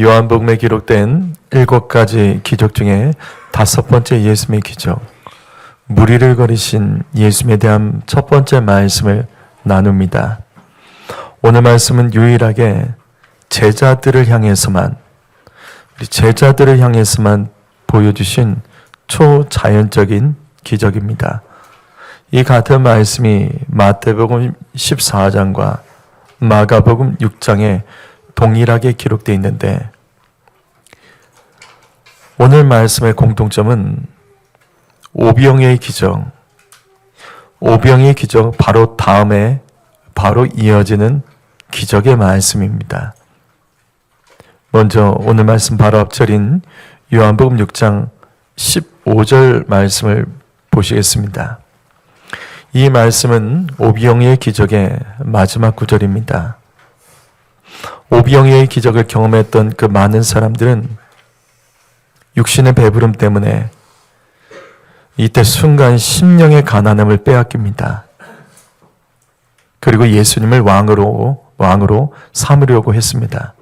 요한복음에 기록된 7가지 기적 중에 5번째 예수님의 기적, 무리를 거리신 예수님에 대한 첫 번째 말씀을 나눕니다. 오늘 말씀은 유일하게 제자들을 향해서만 보여주신 초자연적인 기적입니다. 이 같은 말씀이 마태복음 14장과 마가복음 6장에 동일하게 기록되어 있는데, 오늘 말씀의 공통점은 오병이의 기적, 바로 다음에 바로 이어지는 기적의 말씀입니다. 먼저 오늘 말씀 바로 앞절인 요한복음 6장 15절 말씀을 보시겠습니다. 이 말씀은 오병이의 기적의 마지막 구절입니다. 오병이의 기적을 경험했던 그 많은 사람들은 육신의 배부름 때문에 이때 순간 심령의 가난함을 빼앗깁니다. 그리고 예수님을 왕으로 삼으려고 했습니다.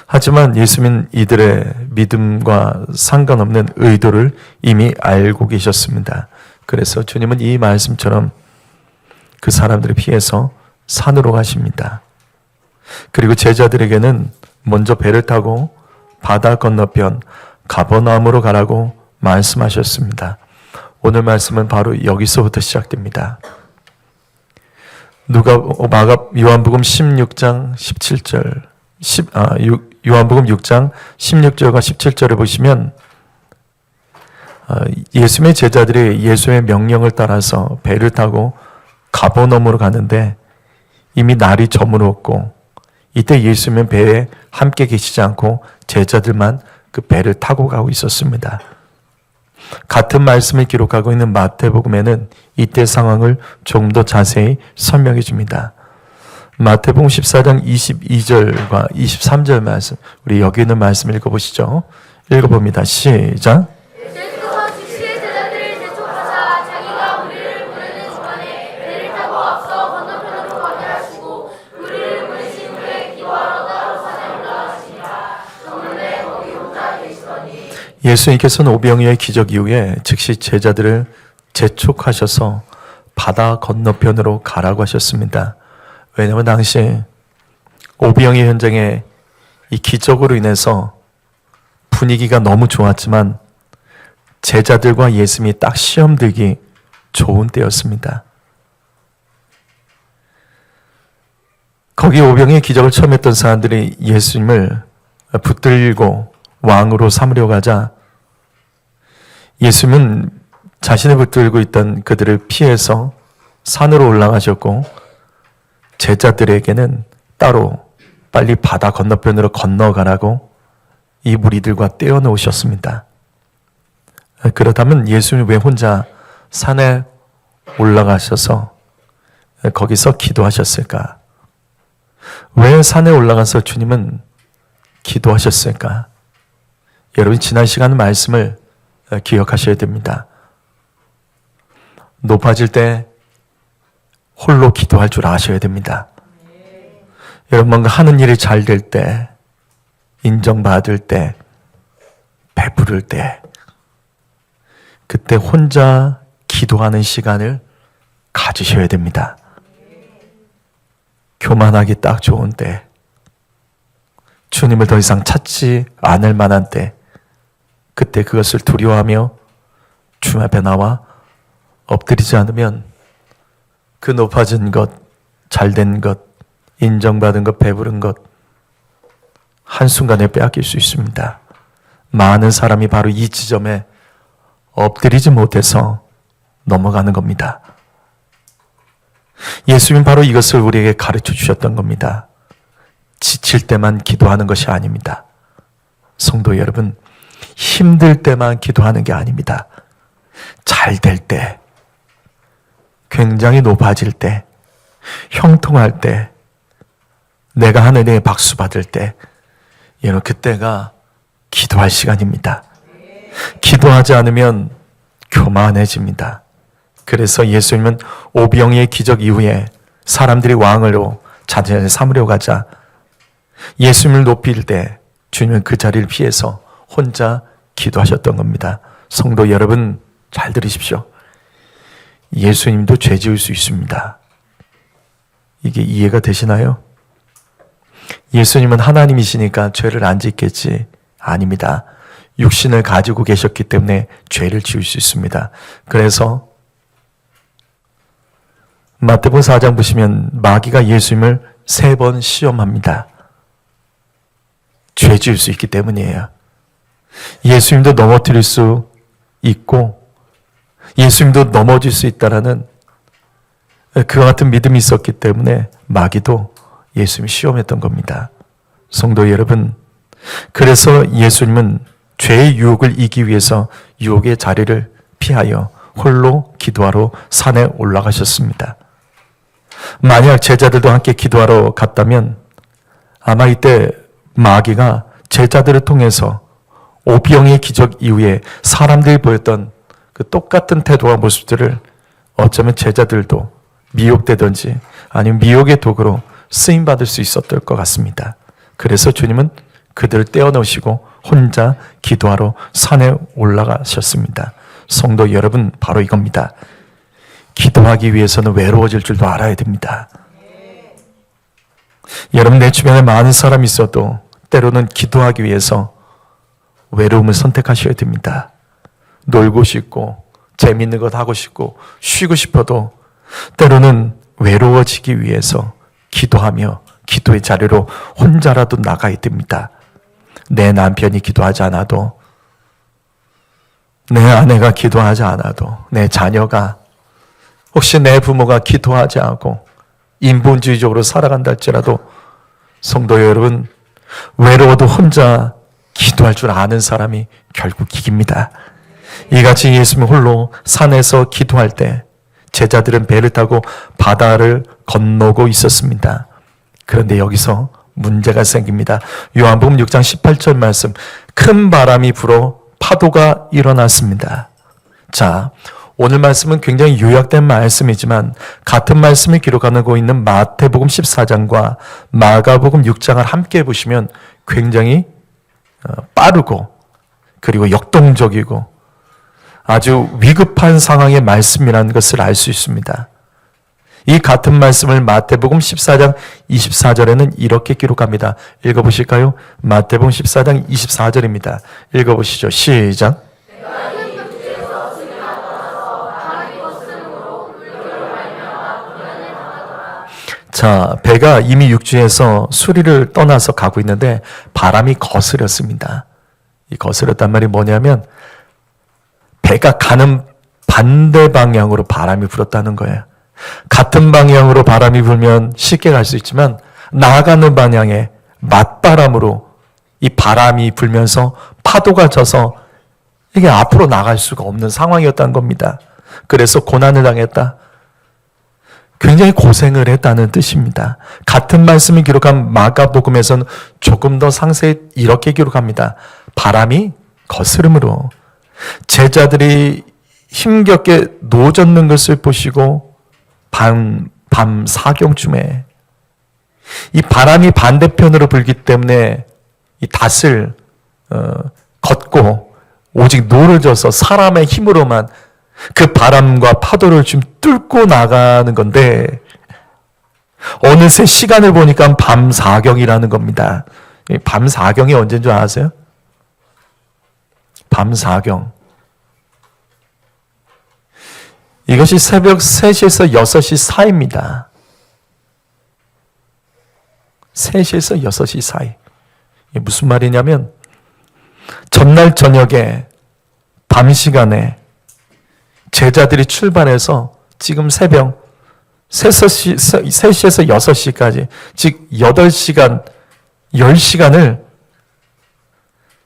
하지만 예수님은 이들의 믿음과 상관없는 의도를 이미 알고 계셨습니다. 그래서 주님은 이 말씀처럼 그 사람들을 피해서 산으로 가십니다. 그리고 제자들에게는 먼저 배를 타고 바다 건너편 가버나움으로 가라고 말씀하셨습니다. 오늘 말씀은 바로 여기서부터 시작됩니다. 요한복음 16장 17절, 요한복음 6장 16절과 17절을 보시면 예수님의 제자들이 예수의 명령을 따라서 배를 타고 가버나움으로 가는데 이미 날이 저물었고, 이때 예수님은 배에 함께 계시지 않고 제자들만 그 배를 타고 가고 있었습니다. 같은 말씀을 기록하고 있는 마태복음에는 이때 상황을 조금 더 자세히 설명해 줍니다. 마태복음 14장 22절과 23절 말씀, 우리 여기 있는 말씀 읽어보시죠. 읽어봅니다. 시작. 예수님께서는 오병이의 기적 이후에 즉시 제자들을 재촉하셔서 바다 건너편으로 가라고 하셨습니다. 왜냐하면 당시 오병이 현장에 이 기적으로 인해서 분위기가 너무 좋았지만 제자들과 예수님이 딱 시험 들기 좋은 때였습니다. 거기 오병이의 기적을 처음 했던 사람들이 예수님을 붙들고 왕으로 삼으려고 하자 예수님은 자신을 붙들고 있던 그들을 피해서 산으로 올라가셨고, 제자들에게는 따로 빨리 바다 건너편으로 건너가라고 이 무리들과 떼어놓으셨습니다. 그렇다면 예수님이 왜 혼자 산에 올라가셔서 거기서 기도하셨을까? 왜 산에 올라가서 주님은 기도하셨을까? 여러분, 지난 시간 말씀을 기억하셔야 됩니다. 높아질 때 홀로 기도할 줄 아셔야 됩니다. 여러분, 뭔가 하는 일이 잘 될 때, 인정받을 때, 베풀을 때, 그때 혼자 기도하는 시간을 가지셔야 됩니다. 교만하기 딱 좋은 때, 주님을 더 이상 찾지 않을 만한 때, 그때 그것을 두려워하며 주님 앞에 나와 엎드리지 않으면 그 높아진 것, 잘된 것, 인정받은 것, 배부른 것 한순간에 빼앗길 수 있습니다. 많은 사람이 바로 이 지점에 엎드리지 못해서 넘어가는 겁니다. 예수님은 바로 이것을 우리에게 가르쳐 주셨던 겁니다. 지칠 때만 기도하는 것이 아닙니다. 성도 여러분, 힘들 때만 기도하는 게 아닙니다. 잘 될 때, 굉장히 높아질 때, 형통할 때, 내가 하늘에 박수 받을 때, 여러분, 그때가 기도할 시간입니다. 기도하지 않으면 교만해집니다. 그래서 예수님은 오병이의 기적 이후에 사람들이 왕으로 자신을 삼으려고 하자 예수님을 높일 때 주님은 그 자리를 피해서 혼자 기도하셨던 겁니다. 성도 여러분, 잘 들으십시오. 예수님도 죄 지을 수 있습니다. 이게 이해가 되시나요? 예수님은 하나님이시니까 죄를 안 짓겠지? 아닙니다. 육신을 가지고 계셨기 때문에 죄를 지을 수 있습니다. 그래서 마태복음 4장 보시면 마귀가 예수님을 3번 시험합니다. 죄 지을 수 있기 때문이에요. 예수님도 넘어뜨릴 수 있고 예수님도 넘어질 수 있다라는 그와 같은 믿음이 있었기 때문에 마귀도 예수님을 시험했던 겁니다. 성도 여러분, 그래서 예수님은 죄의 유혹을 이기기 위해서 유혹의 자리를 피하여 홀로 기도하러 산에 올라가셨습니다. 만약 제자들도 함께 기도하러 갔다면 아마 이때 마귀가 제자들을 통해서 오병이의 기적 이후에 사람들이 보였던 그 똑같은 태도와 모습들을 어쩌면 제자들도 미혹되든지 아니면 미혹의 도구로 쓰임받을 수 있었을 것 같습니다. 그래서 주님은 그들을 떼어놓으시고 혼자 기도하러 산에 올라가셨습니다. 성도 여러분, 바로 이겁니다. 기도하기 위해서는 외로워질 줄도 알아야 됩니다. 여러분, 내 주변에 많은 사람이 있어도 때로는 기도하기 위해서 외로움을 선택하셔야 됩니다. 놀고 싶고 재밌는 것 하고 싶고 쉬고 싶어도 때로는 외로워지기 위해서 기도하며 기도의 자리로 혼자라도 나가야 됩니다. 내 남편이 기도하지 않아도, 내 아내가 기도하지 않아도, 내 자녀가, 혹시 내 부모가 기도하지 않고 인본주의적으로 살아간다 할지라도 성도 여러분, 외로워도 혼자 기도할 줄 아는 사람이 결국 이깁니다. 이같이 예수님 홀로 산에서 기도할 때 제자들은 배를 타고 바다를 건너고 있었습니다. 그런데 여기서 문제가 생깁니다. 요한복음 6장 18절 말씀, 큰 바람이 불어 파도가 일어났습니다. 자, 오늘 말씀은 굉장히 요약된 말씀이지만 같은 말씀을 기록하고 있는 마태복음 14장과 마가복음 6장을 함께 보시면 굉장히 빠르고 그리고 역동적이고 아주 위급한 상황의 말씀이라는 것을 알 수 있습니다. 이 같은 말씀을 마태복음 14장 24절에는 이렇게 기록합니다. 읽어보실까요? 마태복음 14장 24절입니다. 읽어보시죠. 시작. 자, 배가 이미 육지에서 수리를 떠나서 가고 있는데 바람이 거스렸습니다. 이 거스렸단 말이 뭐냐면 배가 가는 반대 방향으로 바람이 불었다는 거예요. 같은 방향으로 바람이 불면 쉽게 갈 수 있지만 나아가는 방향에 맞바람으로 이 바람이 불면서 파도가 져서 이게 앞으로 나갈 수가 없는 상황이었다는 겁니다. 그래서 고난을 당했다. 굉장히 고생을 했다는 뜻입니다. 같은 말씀을 기록한 마가복음에서는 조금 더 상세히 이렇게 기록합니다. 바람이 거스름으로 제자들이 힘겹게 노젓는 것을 보시고 밤 사경쯤에 이 바람이 반대편으로 불기 때문에 이 닷을 걷고 오직 노를 져서 사람의 힘으로만 그 바람과 파도를 좀 뚫고 나가는 건데 어느새 시간을 보니까 밤 사경이라는 겁니다. 밤 사경이 언제인 줄 아세요? 밤 사경. 이것이 새벽 3시에서 6시 사이입니다. 3시에서 6시 사이. 이게 무슨 말이냐면 전날 저녁에 밤 시간에 제자들이 출발해서 지금 새벽 3시에서 6시까지 즉 8시간, 10시간을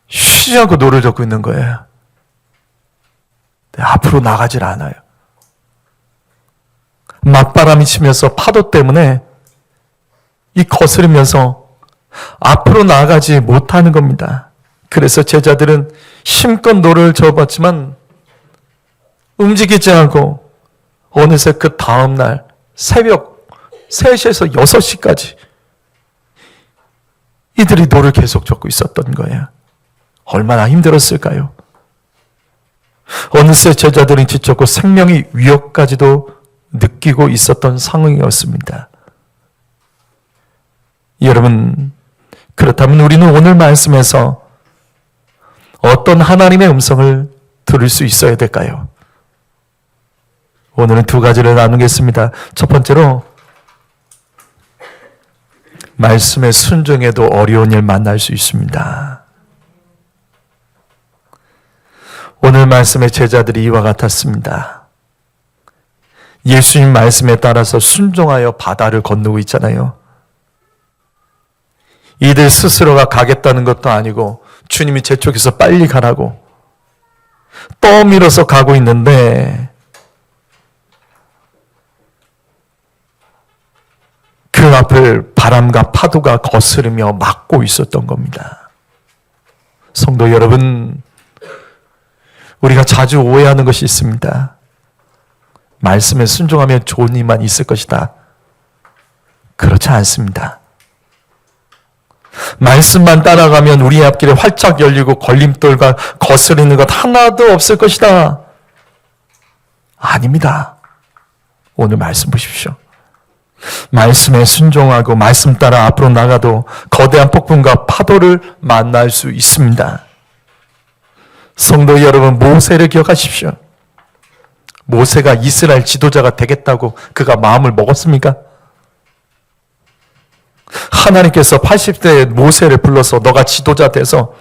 쉬지 않고 노를 젓고 있는 거예요. 앞으로 나가질 않아요. 맞바람이 치면서 파도 때문에 이 거스르면서 앞으로 나가지 못하는 겁니다. 그래서 제자들은 힘껏 노를 저어봤지만 움직이지 않고 어느새 그 다음날 새벽 3시에서 6시까지 이들이 노를 계속 쫓고 있었던 거예요. 얼마나 힘들었을까요? 어느새 제자들은 지쳤고 생명의 위협까지도 느끼고 있었던 상황이었습니다. 여러분, 그렇다면 우리는 오늘 말씀에서 어떤 하나님의 음성을 들을 수 있어야 될까요? 오늘은 두 가지를 나누겠습니다. 첫 번째로, 말씀에 순종해도 어려운 일 만날 수 있습니다. 오늘 말씀의 제자들이 이와 같았습니다. 예수님 말씀에 따라서 순종하여 바다를 건너고 있잖아요. 이들 스스로가 가겠다는 것도 아니고 주님이 제 쪽에서 빨리 가라고 떠밀어서 가고 있는데 그 앞을 바람과 파도가 거스르며 막고 있었던 겁니다. 성도 여러분, 우리가 자주 오해하는 것이 있습니다. 말씀에 순종하면 좋은 일만 있을 것이다. 그렇지 않습니다. 말씀만 따라가면 우리의 앞길이 활짝 열리고 걸림돌과 거스르는 것 하나도 없을 것이다. 아닙니다. 오늘 말씀 보십시오. 말씀에 순종하고 말씀 따라 앞으로 나가도 거대한 폭풍과 파도를 만날 수 있습니다. 성도 여러분, 모세를 기억하십시오. 모세가 이스라엘 지도자가 되겠다고 그가 마음을 먹었습니까? 하나님께서 80대에 모세를 불러서 너가 지도자 돼서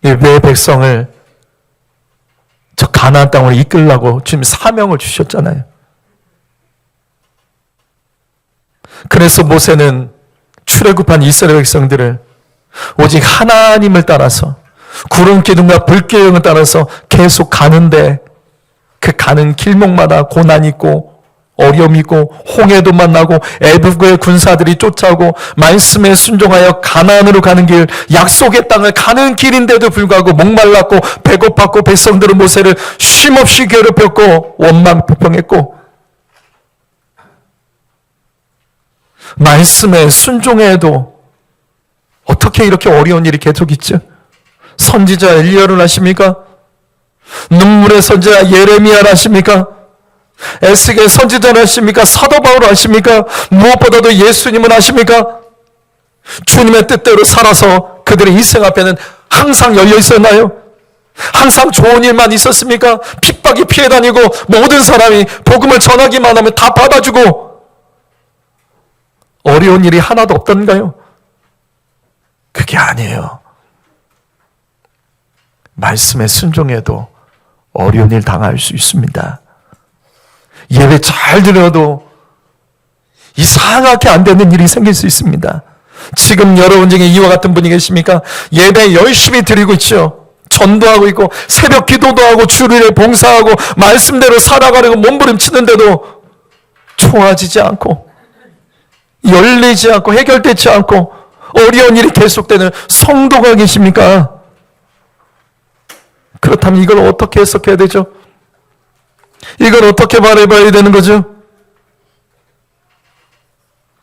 내 백성을 저 가나안 땅으로 이끌라고 주님 사명을 주셨잖아요. 그래서 모세는 출애굽한 이스라엘 백성들을 오직 하나님을 따라서 구름 기둥과 불 계명을 따라서 계속 가는데 그 가는 길목마다 고난이 있고 어려움이 있고 홍해도 만나고 애국의 군사들이 쫓아오고 말씀에 순종하여 가나안으로 가는 길, 약속의 땅을 가는 길인데도 불구하고 목말랐고 배고팠고 백성들은 모세를 쉼없이 괴롭혔고 원망불평했고 말씀에 순종해도 어떻게 이렇게 어려운 일이 계속 있죠? 선지자 엘리야를 아십니까? 눈물의 선지자 예레미야를 아십니까? 에스겔 선지자를 아십니까? 사도 바울 아십니까? 무엇보다도 예수님은 아십니까? 주님의 뜻대로 살아서 그들의 인생 앞에는 항상 열려 있었나요? 항상 좋은 일만 있었습니까? 핍박이 피해 다니고 모든 사람이 복음을 전하기만 하면 다 받아주고 어려운 일이 하나도 없던가요? 그게 아니에요. 말씀에 순종해도 어려운 일 당할 수 있습니다. 예배 잘 들어도 이상하게 안 되는 일이 생길 수 있습니다. 지금 여러분 중에 이와 같은 분이 계십니까? 예배 열심히 드리고 있죠. 전도하고 있고 새벽 기도도 하고 주일에 봉사하고 말씀대로 살아가려고 몸부림치는데도 좋아지지 않고 열리지 않고 해결되지 않고 어려운 일이 계속되는 성도가 계십니까? 그렇다면 이걸 어떻게 해석해야 되죠? 이걸 어떻게 바라봐야 되는 거죠?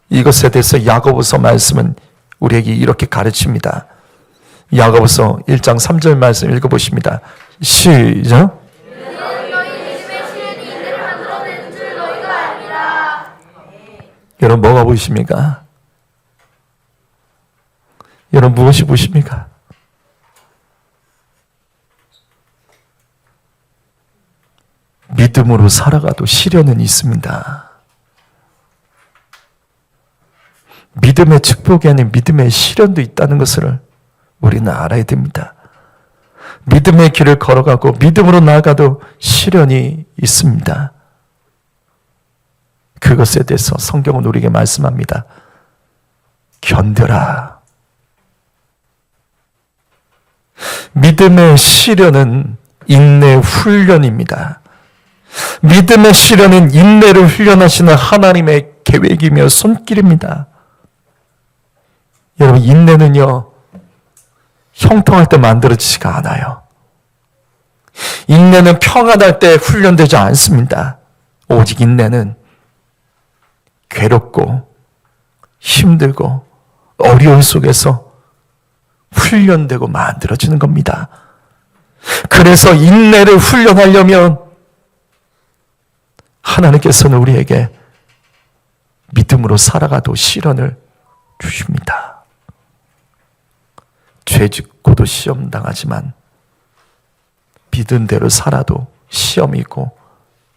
이것에 대해서 야고보서 말씀은 우리에게 이렇게 가르칩니다. 야고보서 1장 3절 말씀 읽어보십니다. 시작. 여러분 뭐가 보이십니까? 여러분 무엇이 보십니까? 믿음으로 살아가도 시련은 있습니다. 믿음의 축복이 아닌 믿음의 시련도 있다는 것을 우리는 알아야 됩니다. 믿음의 길을 걸어가고 믿음으로 나아가도 시련이 있습니다. 그것에 대해서 성경은 우리에게 말씀합니다. 견뎌라. 믿음의 시련은 인내 훈련입니다. 믿음의 시련은 인내를 훈련하시는 하나님의 계획이며 손길입니다. 여러분, 인내는요, 형통할 때 만들어지지가 않아요. 인내는 평안할 때 훈련되지 않습니다. 오직 인내는 괴롭고 힘들고 어려움 속에서 훈련되고 만들어지는 겁니다. 그래서 인내를 훈련하려면 하나님께서는 우리에게 믿음으로 살아가도 시련을 주십니다. 죄 짓고도 시험 당하지만 믿은 대로 살아도 시험이 있고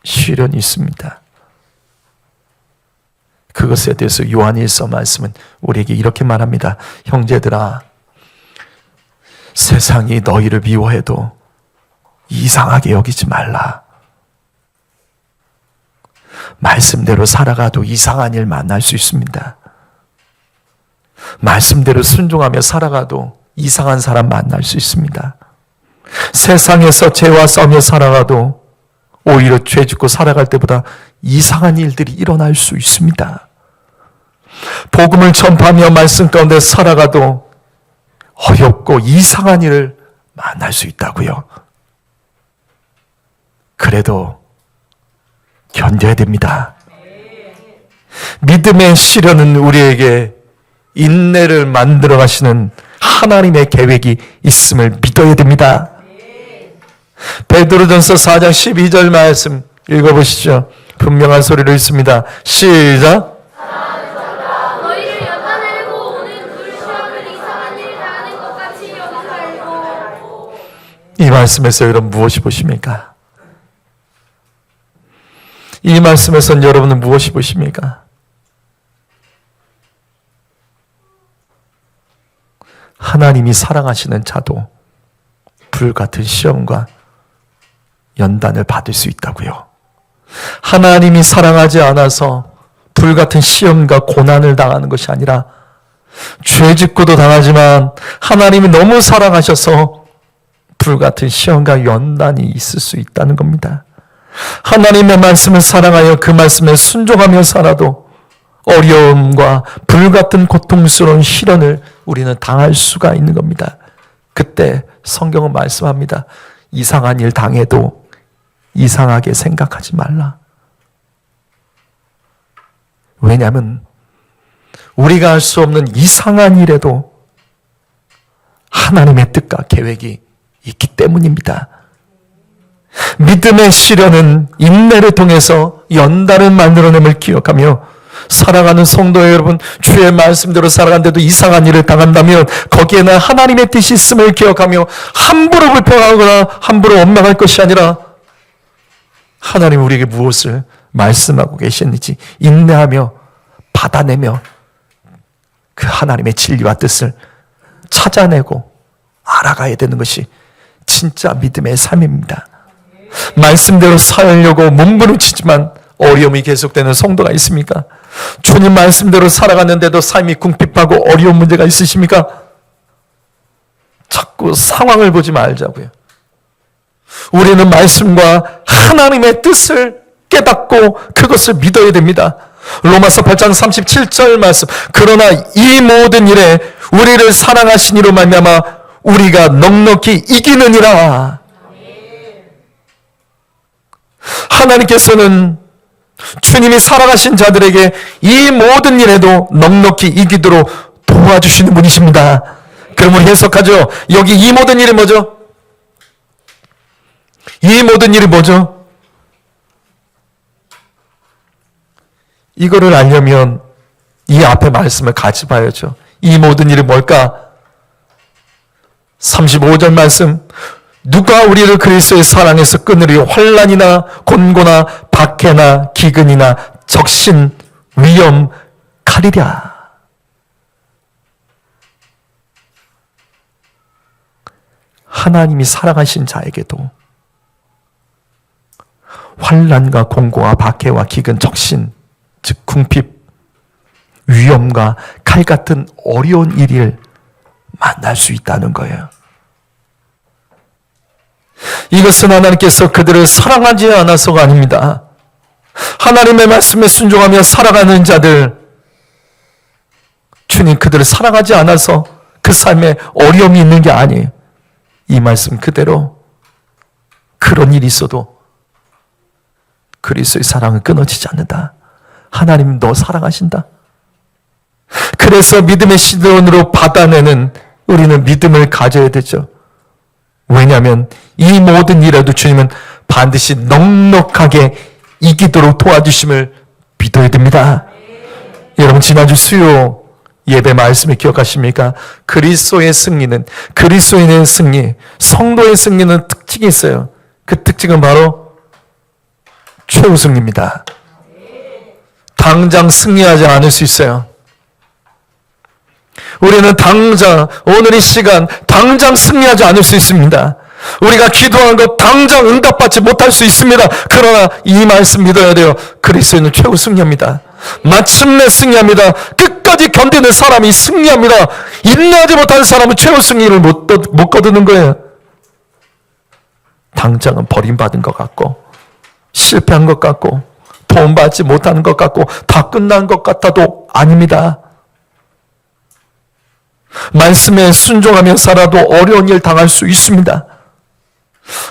시련이 있습니다. 그것에 대해서 요한일서 말씀은 우리에게 이렇게 말합니다. 형제들아, 세상이 너희를 미워해도 이상하게 여기지 말라. 말씀대로 살아가도 이상한 일 만날 수 있습니다. 말씀대로 순종하며 살아가도 이상한 사람 만날 수 있습니다. 세상에서 죄와 싸우며 살아가도 오히려 죄 짓고 살아갈 때보다 이상한 일들이 일어날 수 있습니다. 복음을 전파하며 말씀 가운데 살아가도 어렵고 이상한 일을 만날 수 있다고요. 그래도 견뎌야 됩니다. 믿음의 시련은 우리에게 인내를 만들어 가시는 하나님의 계획이 있음을 믿어야 됩니다. 베드로전서 4장 12절 말씀 읽어보시죠. 분명한 소리로 읽습니다. 시작. 너희를 연단하려고 오는 그 시험을 이상한 일을 당하는 것 같이 여기지 말고. 이 말씀에서 여러분 무엇이 보십니까? 이 말씀에서 여러분은 무엇이 보십니까? 하나님이 사랑하시는 자도 불같은 시험과 연단을 받을 수 있다고요. 하나님이 사랑하지 않아서 불같은 시험과 고난을 당하는 것이 아니라 죄 짓고도 당하지만 하나님이 너무 사랑하셔서 불같은 시험과 연단이 있을 수 있다는 겁니다. 하나님의 말씀을 사랑하여 그 말씀에 순종하며 살아도 어려움과 불같은 고통스러운 시련을 우리는 당할 수가 있는 겁니다. 그때 성경은 말씀합니다. 이상한 일 당해도 이상하게 생각하지 말라. 왜냐하면 우리가 할 수 없는 이상한 일에도 하나님의 뜻과 계획이 있기 때문입니다. 믿음의 시련은 인내를 통해서 연단을 만들어냄을 기억하며 살아가는 성도 여러분, 주의 말씀대로 살아간데도 이상한 일을 당한다면 거기에는 하나님의 뜻이 있음을 기억하며 함부로 불평하거나 함부로 원망할 것이 아니라 하나님 우리에게 무엇을 말씀하고 계셨는지 인내하며 받아내며 그 하나님의 진리와 뜻을 찾아내고 알아가야 되는 것이 진짜 믿음의 삶입니다. 말씀대로 살려고 몸부림치지만 어려움이 계속되는 성도가 있습니까? 주님 말씀대로 살아갔는데도 삶이 궁핍하고 어려운 문제가 있으십니까? 자꾸 상황을 보지 말자고요. 우리는 말씀과 하나님의 뜻을 깨닫고 그것을 믿어야 됩니다. 로마서 8장 37절 말씀. 그러나 이 모든 일에 우리를 사랑하신 이로 말미암아 우리가 넉넉히 이기느니라. 하나님께서는 주님이 사랑하신 자들에게 이 모든 일에도 넉넉히 이기도록 도와주시는 분이십니다. 그럼 우리 해석하죠. 여기 이 모든 일이 뭐죠? 이 모든 일이 뭐죠? 이거를 알려면 이 앞에 말씀을 같이 봐야죠. 이 모든 일이 뭘까? 35절 말씀. 누가 우리를 그리스도의 사랑에서 끊으리요? 환난이나 곤고나 박해나 기근이나 적신 위험 칼이랴. 하나님이 사랑하신 자에게도 환난과 곤고와 박해와 기근, 적신, 즉 궁핍, 위험과 칼 같은 어려운 일을 만날 수 있다는 거예요. 이것은 하나님께서 그들을 사랑하지 않아서가 아닙니다. 하나님의 말씀에 순종하며 살아가는 자들, 주님 그들을 사랑하지 않아서 그 삶에 어려움이 있는 게 아니에요. 이 말씀 그대로 그런 일이 있어도 그리스도의 사랑은 끊어지지 않는다. 하나님 너 사랑하신다. 그래서 믿음의 시선으로 받아내는 우리는 믿음을 가져야 되죠. 왜냐하면 이 모든 일에도 주님은 반드시 넉넉하게 이기도록 도와주심을 믿어야 됩니다. 여러분, 지난주 수요 예배 말씀을 기억하십니까? 그리스도의 승리는, 그리스도인의 승리, 성도의 승리는 특징이 있어요. 그 특징은 바로 최후 승리입니다. 당장 승리하지 않을 수 있어요. 우리는 당장, 오늘 이 시간 당장 승리하지 않을 수 있습니다. 우리가 기도한 것 당장 응답받지 못할 수 있습니다. 그러나 이 말씀 믿어야 돼요. 그리스도는 최후 승리합니다. 마침내 승리합니다. 끝까지 견디는 사람이 승리합니다. 인내하지 못하는 사람은 최후 승리를 못 거두는 거예요. 당장은 버림받은 것 같고, 실패한 것 같고, 도움받지 못하는 것 같고, 다 끝난 것 같아도 아닙니다. 말씀에 순종하며 살아도 어려운 일 당할 수 있습니다.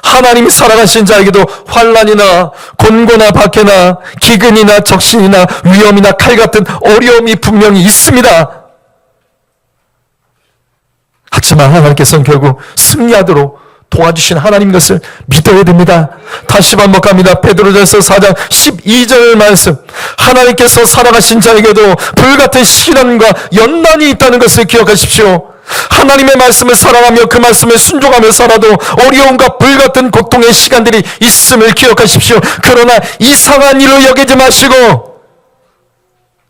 하나님이 살아가신 자에게도 환난이나 곤고나 박해나 기근이나 적신이나 위험이나 칼 같은 어려움이 분명히 있습니다. 하지만 하나님께서는 결국 승리하도록 도와주신 하나님 것을 믿어야 됩니다. 다시 반복합니다. 베드로전서 4장 12절 말씀. 하나님께서 살아가신 자에게도 불같은 시련과 연난이 있다는 것을 기억하십시오. 하나님의 말씀을 사랑하며 그 말씀을 순종하며 살아도 어려움과 불같은 고통의 시간들이 있음을 기억하십시오. 그러나 이상한 일로 여기지 마시고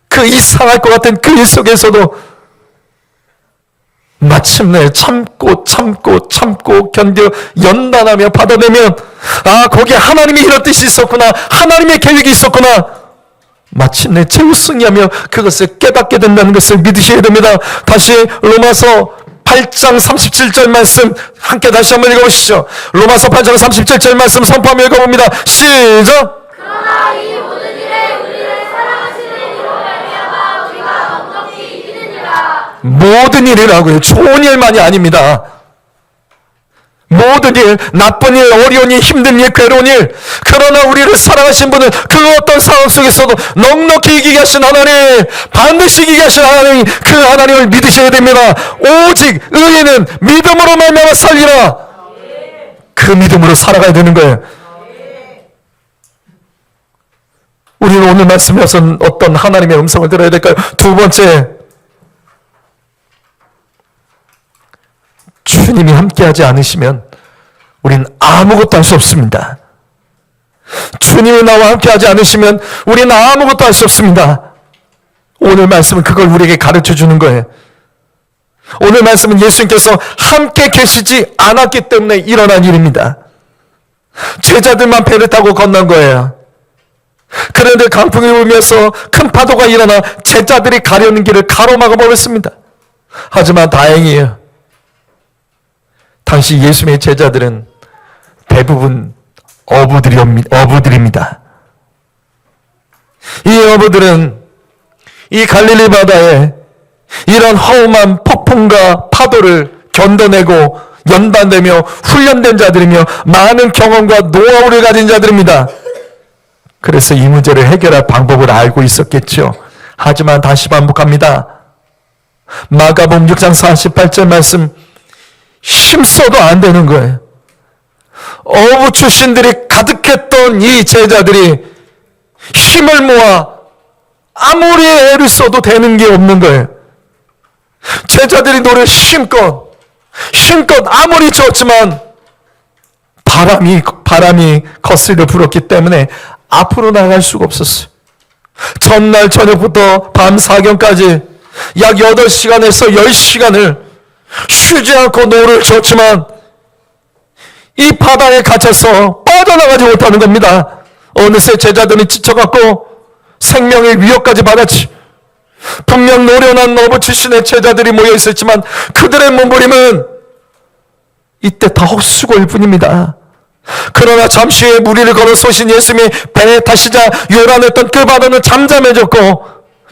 그 이상할 것 같은 그 일 속에서도 마침내 참고 견뎌 연단하며 받아내면, 아, 거기에 하나님의 이런 뜻이 있었구나, 하나님의 계획이 있었구나, 마침내 최후 승리하며 그것을 깨닫게 된다는 것을 믿으셔야 됩니다. 다시 로마서 8장 37절 말씀 함께 다시 한번 읽어보시죠. 로마서 8장 37절 말씀 선포하며 읽어봅니다. 시작. 그러나 이 모든 일에 우리를 사랑하시는 이로 말미암아 우리가 넉넉히 이기느니라. 모든 일이라고요. 좋은 일만이 아닙니다. 모든 일, 나쁜 일, 어려운 일, 힘든 일, 괴로운 일. 그러나 우리를 사랑하신 분은 그 어떤 상황 속에서도 넉넉히 이기게 하신 하나님, 반드시 이기게 하신 하나님, 그 하나님을 믿으셔야 됩니다. 오직 의인은 믿음으로 말미암아 살리라. 그 믿음으로 살아가야 되는 거예요. 우리는 오늘 말씀에서 어떤 하나님의 음성을 들어야 될까요? 두 번째, 주님이 함께하지 않으시면 우리는 아무것도 할 수 없습니다. 주님이 나와 함께하지 않으시면 우리는 아무것도 할 수 없습니다. 오늘 말씀은 그걸 우리에게 가르쳐 주는 거예요. 오늘 말씀은 예수님께서 함께 계시지 않았기 때문에 일어난 일입니다. 제자들만 배를 타고 건넌 거예요. 그런데 강풍이 불면서 큰 파도가 일어나 제자들이 가려는 길을 가로막아 버렸습니다. 하지만 다행이에요. 당시 예수님의 제자들은 대부분 어부들입니다. 이 어부들은 이 갈릴리 바다에 이런 허움한 폭풍과 파도를 견뎌내고 연단되며 훈련된 자들이며 많은 경험과 노하우를 가진 자들입니다. 그래서 이 문제를 해결할 방법을 알고 있었겠죠. 하지만 다시 반복합니다. 마가복음 6장 48절 말씀, 힘써도 안 되는 거예요. 어부 출신들이 가득했던 이 제자들이 힘을 모아 아무리 애를 써도 되는 게 없는 거예요. 제자들이 노를 힘껏 아무리 졌지만 바람이 거슬려 불었기 때문에 앞으로 나갈 수가 없었어요. 전날 저녁부터 밤 사경까지 약 8시간에서 10시간을 쉬지 않고 노를 줬지만 이 바다에 갇혀서 빠져나가지 못하는 겁니다. 어느새 제자들이 지쳐갖고 생명의 위협까지 받았지. 분명 노련한 어부 출신의 제자들이 모여 있었지만 그들의 몸부림은 이때 다 헛수고일 뿐입니다. 그러나 잠시 후에 무리를 걸어 쏘신 예수님이 배에 타시자 요란했던 그 바다는 잠잠해졌고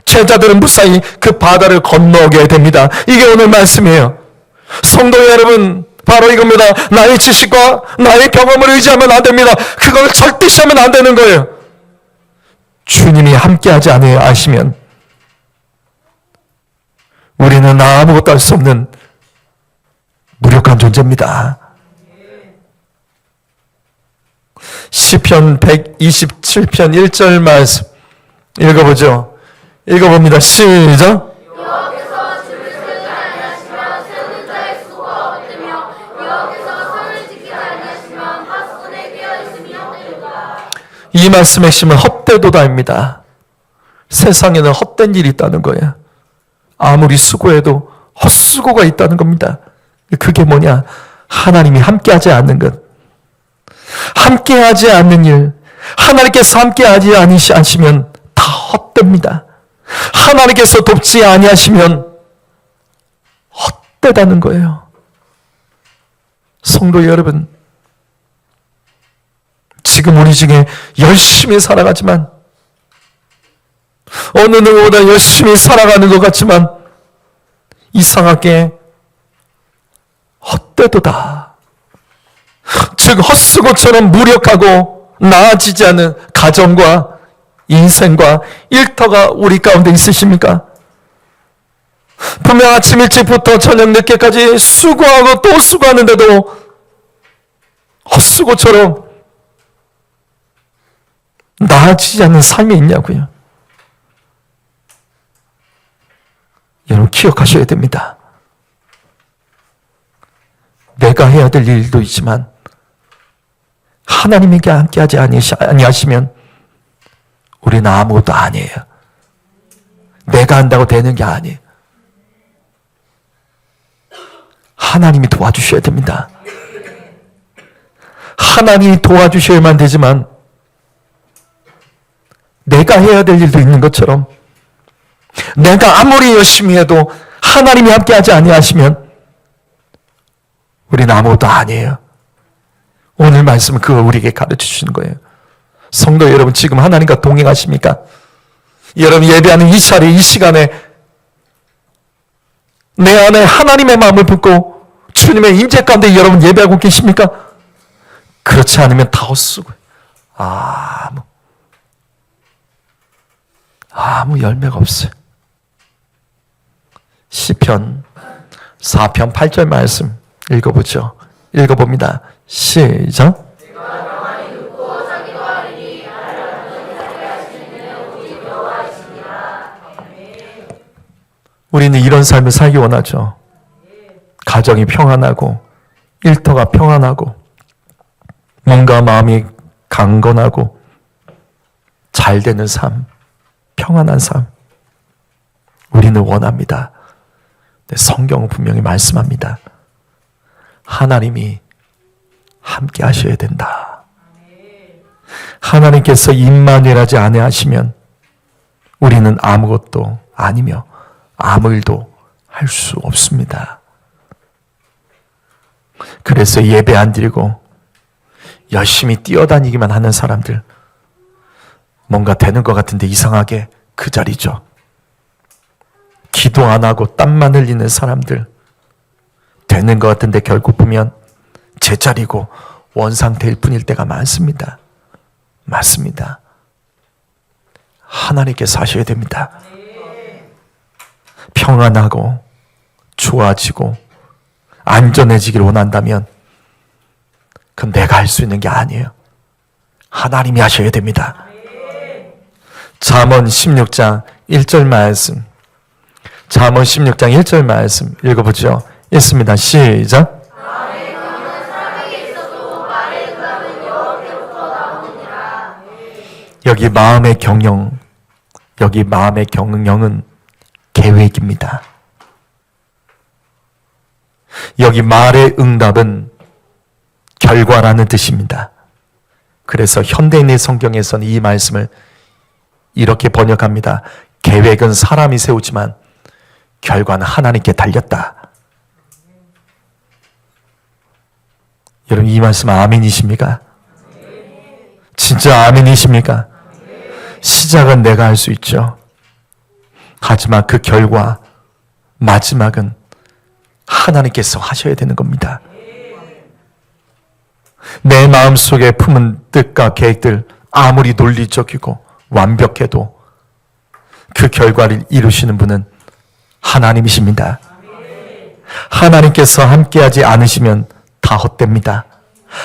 제자들은 무사히 그 바다를 건너게 됩니다. 이게 오늘 말씀이에요. 성도 여러분, 바로 이겁니다. 나의 지식과 나의 경험을 의지하면 안 됩니다. 그걸 절대시 하면 안 되는 거예요. 주님이 함께하지 않으시면 우리는 아무것도 할 수 없는 무력한 존재입니다. 시편 127편 1절 말씀 읽어보죠. 읽어봅니다. 시작. 여호와께서 집을 세우지 아니하시면 세우는 자의 수고가 없으며 여호와께서 성을 지키지 아니하시면 파수꾼에 끼어 있음이 없도다. 이 말씀의 핵심은 헛되도다입니다. 세상에는 헛된 일이 있다는 거예요. 아무리 수고해도 헛수고가 있다는 겁니다. 그게 뭐냐? 하나님이 함께하지 않는 것. 함께하지 않는 일. 하나님께서 함께하지 않으시면 다 헛됩니다. 하나님께서 돕지 아니하시면 헛되다는 거예요. 성도 여러분, 지금 우리 중에 열심히 살아가지만 어느 누구보다 열심히 살아가는 것 같지만 이상하게 헛되도다. 즉 헛수고처럼 무력하고 나아지지 않은 가정과 인생과 일터가 우리 가운데 있으십니까? 분명 아침 일찍부터 저녁 늦게까지 수고하고 또 수고하는데도 헛수고처럼 나아지지 않는 삶이 있냐고요. 여러분 기억하셔야 됩니다. 내가 해야 될 일도 있지만 하나님에게 함께하지 아니하시면 우리는 아무것도 아니에요. 내가 한다고 되는 게 아니에요. 하나님이 도와주셔야 됩니다. 하나님이 도와주셔야만 되지만 내가 해야 될 일도 있는 것처럼 내가 아무리 열심히 해도 하나님이 함께하지 아니하시면 우리는 아무것도 아니에요. 오늘 말씀은 그거 우리에게 가르쳐 주시는 거예요. 성도 여러분, 지금 하나님과 동행하십니까? 여러분 예배하는 이 자리에 이 시간에 내 안에 하나님의 마음을 품고 주님의 임재 가운데 여러분 예배하고 계십니까? 그렇지 않으면 다 헛수고요. 아무 열매가 없어요. 시편 4편 8절 말씀 읽어보죠. 읽어봅니다. 시작. 우리는 이런 삶을 살기 원하죠. 가정이 평안하고 일터가 평안하고 몸과 마음이 강건하고 잘 되는 삶, 평안한 삶 우리는 원합니다. 성경은 분명히 말씀합니다. 하나님이 함께 하셔야 된다. 하나님께서 임마누엘하지 아니하시면 우리는 아무것도 아니며 아무 일도 할 수 없습니다. 그래서 예배 안 드리고 열심히 뛰어다니기만 하는 사람들, 뭔가 되는 것 같은데 이상하게 그 자리죠. 기도 안 하고 땀만 흘리는 사람들, 되는 것 같은데 결국 보면 제자리고 원상태일 뿐일 때가 많습니다. 맞습니다. 하나님께서 하셔야 됩니다. 평안하고 좋아지고 안전해지기를 원한다면 그건 내가 할 수 있는 게 아니에요. 하나님이 하셔야 됩니다. 잠언 16장 1절 말씀, 잠언 16장 1절 말씀 읽어보죠. 읽습니다. 시작. 여기 마음의 경영, 여기 마음의 경영은 계획입니다. 여기 말의 응답은 결과라는 뜻입니다. 그래서 현대인의 성경에서는 이 말씀을 이렇게 번역합니다. 계획은 사람이 세우지만 결과는 하나님께 달렸다. 여러분 이 말씀 아멘이십니까? 진짜 아멘이십니까? 시작은 내가 할 수 있죠. 하지만 그 결과 마지막은 하나님께서 하셔야 되는 겁니다. 내 마음속에 품은 뜻과 계획들 아무리 논리적이고 완벽해도 그 결과를 이루시는 분은 하나님이십니다. 하나님께서 함께하지 않으시면 다 헛됩니다.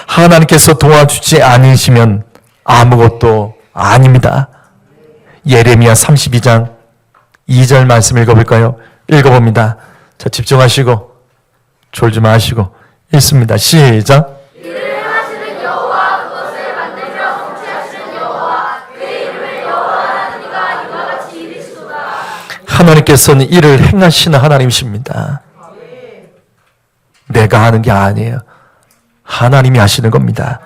하나님께서 도와주지 않으시면 아무것도 아닙니다. 예레미야 32장 2절 말씀 읽어볼까요? 읽어봅니다. 자, 집중하시고 졸지 마시고 읽습니다. 시작. 이를 행하시는 여호와, 그것을 만들며 성취하시는 여호와, 그의 이름을 여호와 하나님이가 이와 같이 이르시도다. 하나님께서는 일을 행하시는 하나님이십니다. 내가 하는 게 아니에요. 하나님이 하시는 겁니다.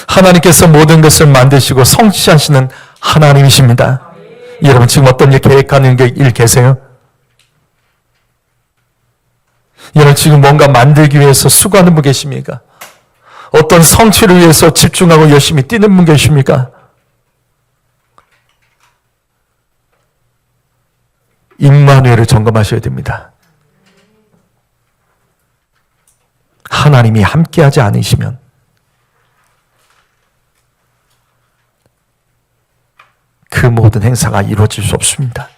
하나님께서 모든 것을 만드시고 성취하시는 하나님이십니다. 여러분 지금 어떤 일 계획하는 일 계세요? 여러분 지금 뭔가 만들기 위해서 수고하는 분 계십니까? 어떤 성취를 위해서 집중하고 열심히 뛰는 분 계십니까? 임마누엘을 점검하셔야 됩니다. 하나님이 함께하지 않으시면 그 모든 행사가 이루어질 수 없습니다.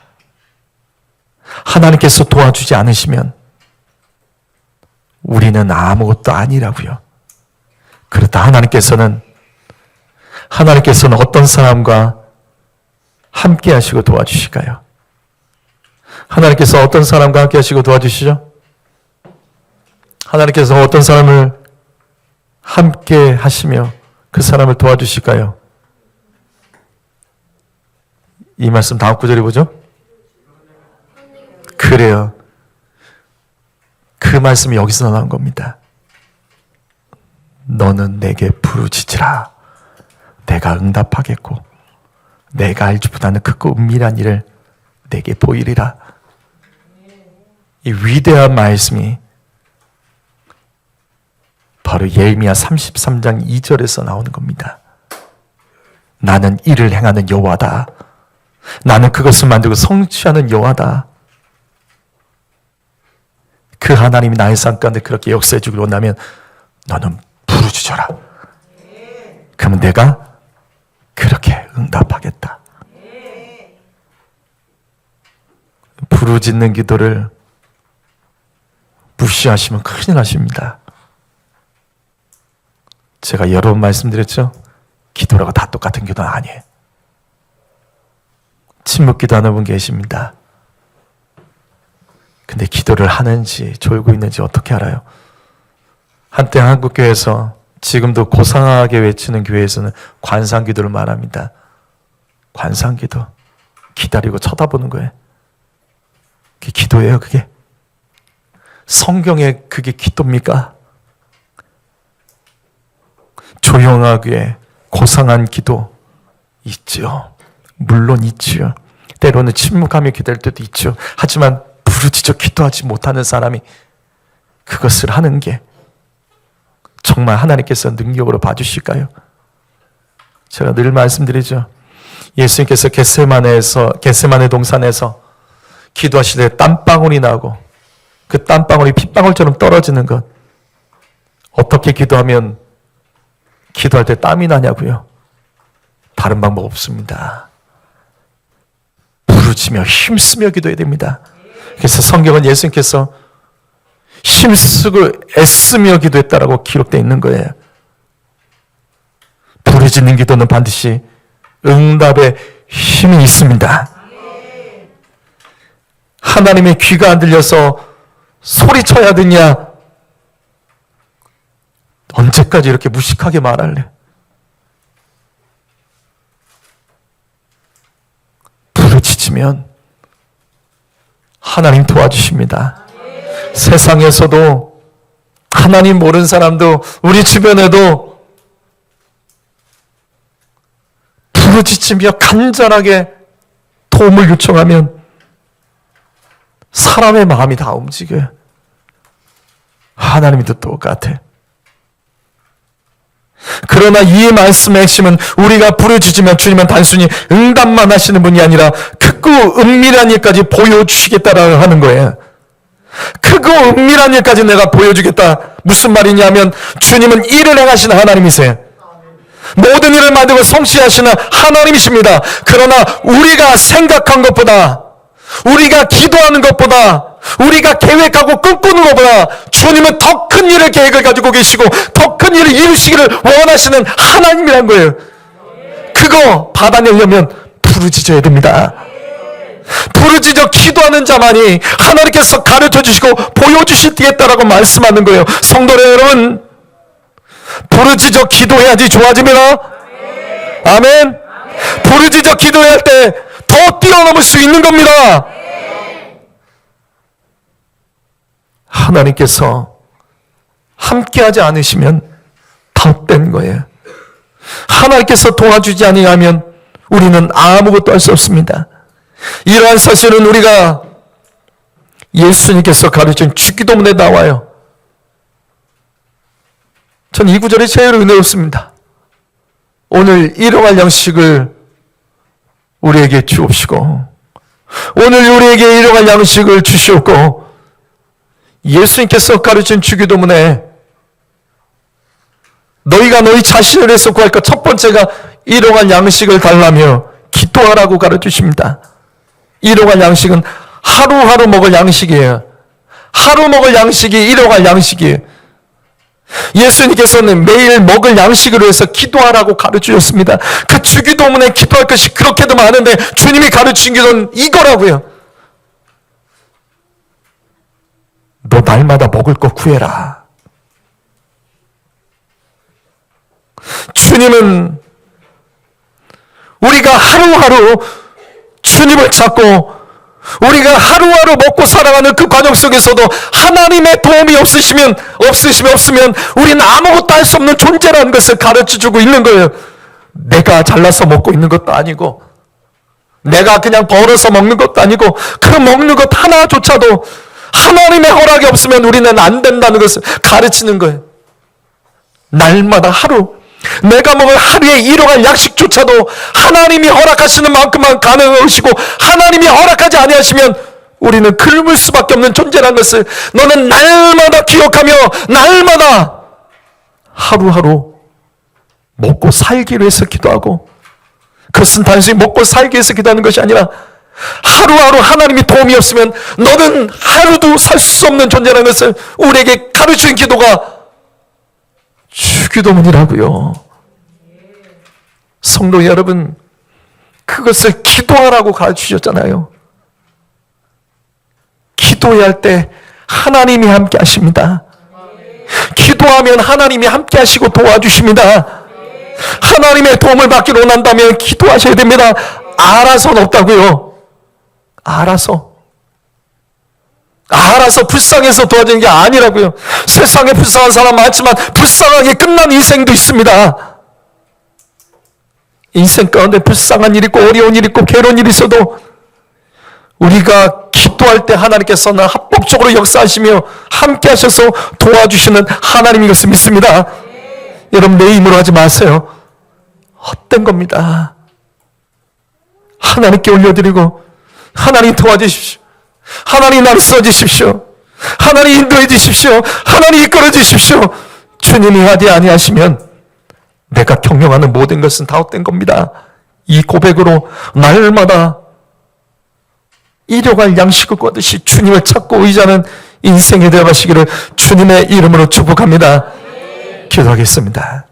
하나님께서 도와주지 않으시면 우리는 아무것도 아니라고요. 그렇다 하나님께서는 어떤 사람과 함께 하시고 도와주실까요? 하나님께서 어떤 사람과 함께 하시고 도와주시죠? 하나님께서 어떤 사람을 함께 하시며 그 사람을 도와주실까요? 이 말씀 다음 구절이 뭐죠? 그래요. 그 말씀이 여기서 나온 겁니다. 너는 내게 부르짖으라. 내가 응답하겠고 내가 알지보다는 크고 은밀한 일을 내게 보이리라. 이 위대한 말씀이 바로 예레미야 33장 2절에서 나오는 겁니다. 나는 일을 행하는 여호와다. 나는 그것을 만들고 성취하는 여호와다. 그 하나님이 나의 삶 가운데 그렇게 역사해 주기를 원하면 너는 부르짖어라. 그러면 내가 그렇게 응답하겠다. 부르짖는 기도를 무시하시면 큰일 나십니다. 제가 여러 번 말씀드렸죠? 기도라고 다 똑같은 기도는 아니에요. 침묵 기도하는 분 계십니다. 근데 기도를 하는지 졸고 있는지 어떻게 알아요? 한때 한국교회에서 지금도 고상하게 외치는 교회에서는 관상기도를 말합니다. 관상기도. 기다리고 쳐다보는 거예요. 그게 기도예요, 그게? 성경에 그게 기도입니까? 조용하게 고상한 기도 있죠. 물론 있지요. 때로는 침묵하며 기도할 때도 있죠. 하지만 부르짖어 기도하지 못하는 사람이 그것을 하는 게 정말 하나님께서 능력으로 봐주실까요? 제가 늘 말씀드리죠. 예수님께서 겟세마네 동산에서 기도하실 때 땀방울이 나고 그 땀방울이 핏방울처럼 떨어지는 것, 어떻게 기도하면 기도할 때 땀이 나냐고요? 다른 방법 없습니다. 부르짖며 힘쓰며 기도해야 됩니다. 그래서 성경은 예수님께서 힘쓰고 애쓰며 기도했다라고 기록되어 있는 거예요. 부르짖는 기도는 반드시 응답의 힘이 있습니다. 하나님의 귀가 안 들려서 소리쳐야 되냐? 언제까지 이렇게 무식하게 말할래? 부르짖으면 하나님 도와주십니다. 세상에서도 하나님 모르는 사람도 우리 주변에도 부르짖으며 간절하게 도움을 요청하면 사람의 마음이 다 움직여요. 하나님도 똑같아. 그러나 이 말씀의 핵심은 우리가 부르짖으면 주님은 단순히 응답만 하시는 분이 아니라 크고 은밀한 일까지 보여주시겠다라고 하는 거예요. 크고 은밀한 일까지 내가 보여주겠다. 무슨 말이냐면 주님은 일을 행하시는 하나님이세요. 모든 일을 만들고 성취하시는 하나님이십니다. 그러나 우리가 생각한 것보다 우리가 기도하는 것보다, 우리가 계획하고 꿈꾸는 것보다 주님은 더 큰 일을 계획을 가지고 계시고 더 큰 일을 이루시기를 원하시는 하나님이란 거예요. 그거 받아내려면 부르짖어야 됩니다. 부르짖어 기도하는 자만이 하나님께서 가르쳐 주시고 보여주시겠다라고 말씀하는 거예요. 성도 여러분, 부르짖어 기도해야지 좋아집니다. 아멘. 부르짖어 기도할 때 더 뛰어넘을 수 있는 겁니다. 하나님께서 함께하지 않으시면 덧된 거예요. 하나님께서 도와주지 아니하면 우리는 아무것도 할 수 없습니다. 이러한 사실은 우리가 예수님께서 가르친 주기도문에 나와요. 전 이 구절이 제일 은혜롭습니다. 오늘 일용할 양식을 우리에게 주옵시고, 오늘 우리에게 일용할 양식을 주시옵고, 예수님께서 가르친 주기도문에 너희가 너희 자신을 위해서 구할 것 첫 번째가 일용할 양식을 달라며 기도하라고 가르치십니다. 일용할 양식은 하루하루 먹을 양식이에요. 하루 먹을 양식이 일용할 양식이에요. 예수님께서는 매일 먹을 양식을 위해서 기도하라고 가르치셨습니다. 그 주기도문에 기도할 것이 그렇게도 많은데 주님이 가르친 기도는 이거라고요. 너 날마다 먹을 거 구해라. 주님은 우리가 하루하루 주님을 찾고 우리가 하루하루 먹고 살아가는 그 과정 속에서도 하나님의 도움이 없으면 우리는 아무것도 할 수 없는 존재라는 것을 가르쳐주고 있는 거예요. 내가 잘라서 먹고 있는 것도 아니고 내가 그냥 벌어서 먹는 것도 아니고 그 먹는 것 하나조차도 하나님의 허락이 없으면 우리는 안 된다는 것을 가르치는 거예요. 날마다 하루 내가 먹을 하루의 일용할 약식조차도 하나님이 허락하시는 만큼만 가능하시고 하나님이 허락하지 아니하시면 우리는 굶을 수밖에 없는 존재라는 것을 너는 날마다 기억하며 날마다 하루하루 먹고 살기 위해서 기도하고, 그것은 단순히 먹고 살기 위해서 기도하는 것이 아니라 하루하루 하나님이 도움이 없으면 너는 하루도 살 수 없는 존재라는 것을 우리에게 가르치는 기도가 주기도문이라고요. 성도 여러분, 그것을 기도하라고 가르치셨잖아요. 기도할 때 하나님이 함께 하십니다. 기도하면 하나님이 함께 하시고 도와주십니다. 하나님의 도움을 받기를 원한다면 기도하셔야 됩니다. 알아서는 없다고요. 알아서 불쌍해서 도와주는 게 아니라고요. 세상에 불쌍한 사람 많지만 불쌍하게 끝난 인생도 있습니다. 인생 가운데 불쌍한 일 있고 어려운 일 있고 괴로운 일이 있어도 우리가 기도할 때 하나님께서는 합법적으로 역사하시며 함께 하셔서 도와주시는 하나님인 것을 믿습니다. 여러분, 내 힘으로 하지 마세요. 헛된 겁니다. 하나님께 올려드리고 하나님 도와주십시오. 하나님 나를 써주십시오. 하나님 인도해 주십시오. 하나님 이끌어 주십시오. 주님이 하지 아니하시면 내가 경영하는 모든 것은 다 헛된 겁니다. 이 고백으로 날마다 일용할 양식을 구하듯이 주님을 찾고 의지하는 인생이 되어가시기를 주님의 이름으로 축복합니다. 기도하겠습니다.